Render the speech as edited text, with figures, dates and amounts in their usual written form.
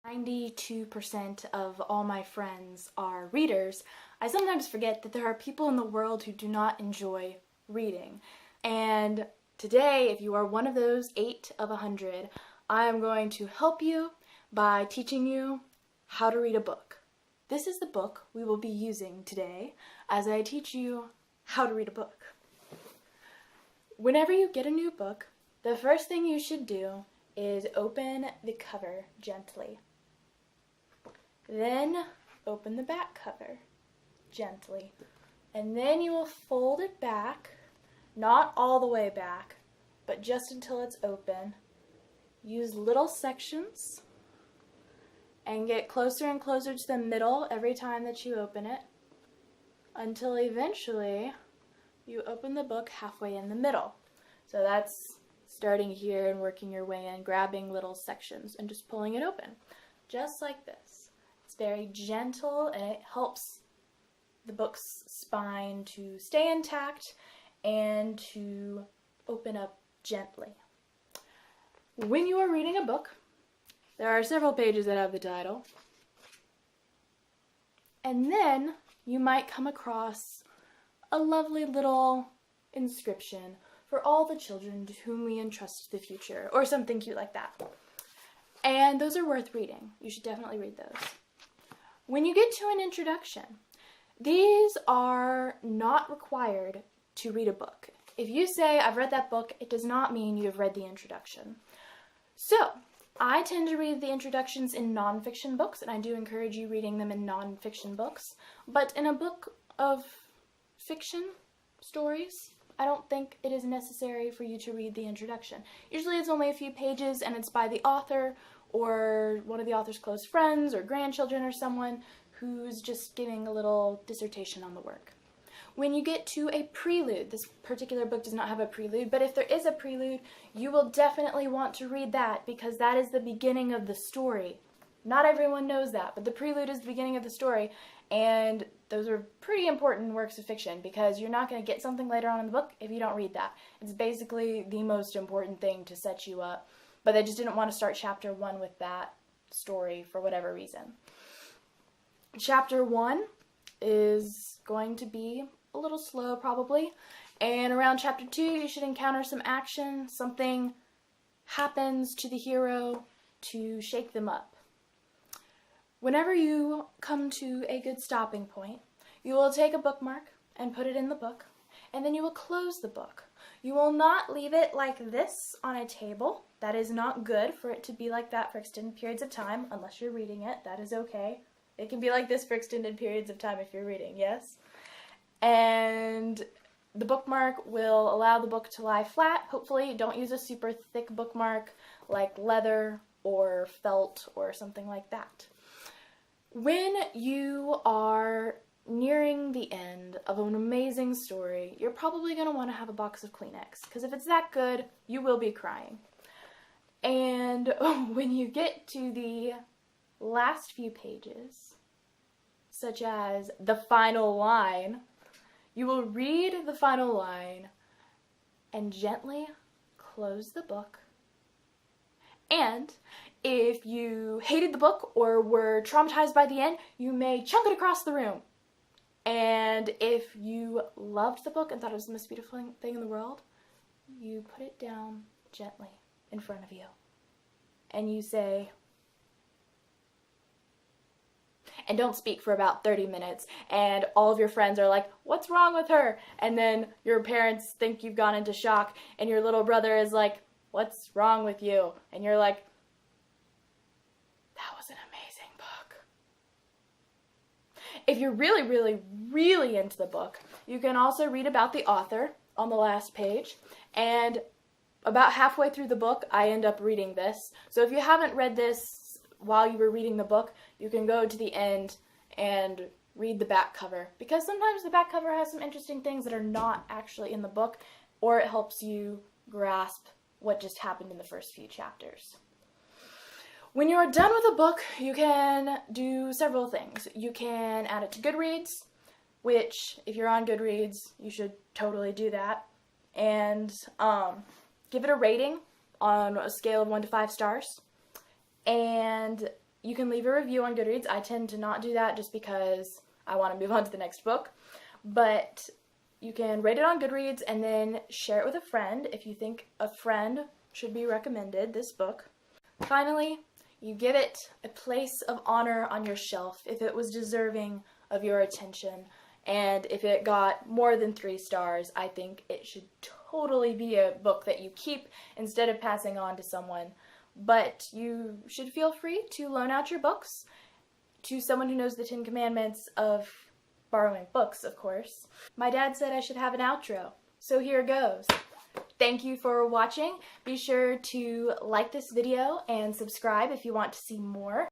92% of all my friends are readers, I sometimes forget that there are people in the world who do not enjoy reading. And today, if you are one of those 8 of 100, I am going to help you by teaching you how to read a book. This is the book we will be using today as I teach you how to read a book. Whenever you get a new book, the first thing you should do is open the cover gently. Then open the back cover gently. And then you will fold it back, not all the way back, but just until it's open. Use little sections and get closer and closer to the middle every time that you open it, until eventually you open the book halfway in the middle. So that's starting here and working your way in, grabbing little sections and just pulling it open, just like this. It's very gentle and it helps the book's spine to stay intact and to open up gently. When you are reading a book, there are several pages that have the title, and then you might come across a lovely little inscription for all the children to whom we entrust the future, or something cute like that. And those are worth reading. You should definitely read those. When you get to an introduction, these are not required to read a book. If you say, I've read that book, it does not mean you have read the introduction. So, I tend to read the introductions in nonfiction books, and I do encourage you reading them in nonfiction books. But in a book of fiction stories, I don't think it is necessary for you to read the introduction. Usually it's only a few pages and it's by the author or one of the author's close friends or grandchildren or someone who's just giving a little dissertation on the work. When you get to a prelude, this particular book does not have a prelude, but if there is a prelude, you will definitely want to read that because that is the beginning of the story. Not everyone knows that, but the prelude is the beginning of the story, and those are pretty important works of fiction because you're not going to get something later on in the book if you don't read that. It's basically the most important thing to set you up, but they just didn't want to start chapter 1 with that story for whatever reason. Chapter 1 is going to be a little slow probably, and around chapter 2 you should encounter some action. Something happens to the hero to shake them up. Whenever you come to a good stopping point, you will take a bookmark and put it in the book, and then you will close the book. You will not leave it like this on a table. That is not good for it to be like that for extended periods of time, unless you're reading it. That is okay. It can be like this for extended periods of time if you're reading, yes? And the bookmark will allow the book to lie flat. Hopefully, don't use a super thick bookmark like leather or felt or something like that. When you are nearing the end of an amazing story, you're probably going to want to have a box of Kleenex, because if it's that good, you will be crying. And when you get to the last few pages, such as the final line, you will read the final line and gently close the book. And if you hated the book or were traumatized by the end, you may chunk it across the room. And if you loved the book and thought it was the most beautiful thing in the world, you put it down gently in front of you. And you say, and don't speak for about 30 minutes, and all of your friends are like, what's wrong with her? And then your parents think you've gone into shock, and your little brother is like, what's wrong with you? And you're like, that was an amazing book. If you're really, really, really into the book, you can also read about the author on the last page, and about halfway through the book, I end up reading this. So if you haven't read this while you were reading the book, you can go to the end and read the back cover, because sometimes the back cover has some interesting things that are not actually in the book, or it helps you grasp what just happened in the first few chapters. When you are done with a book, you can do several things. You can add it to Goodreads, which, if you're on Goodreads, you should totally do that, and give it a rating on a scale of 1 to 5 stars. And you can leave a review on Goodreads. I tend to not do that just because I want to move on to the next book. But you can rate it on Goodreads and then share it with a friend if you think a friend should be recommended this book. Finally, you give it a place of honor on your shelf if it was deserving of your attention. And if it got more than 3 stars, I think it should totally be a book that you keep instead of passing on to someone. But you should feel free to loan out your books to someone who knows the 10 Commandments of borrowing books, of course. My dad said I should have an outro, so here goes. Thank you for watching. Be sure to like this video and subscribe if you want to see more.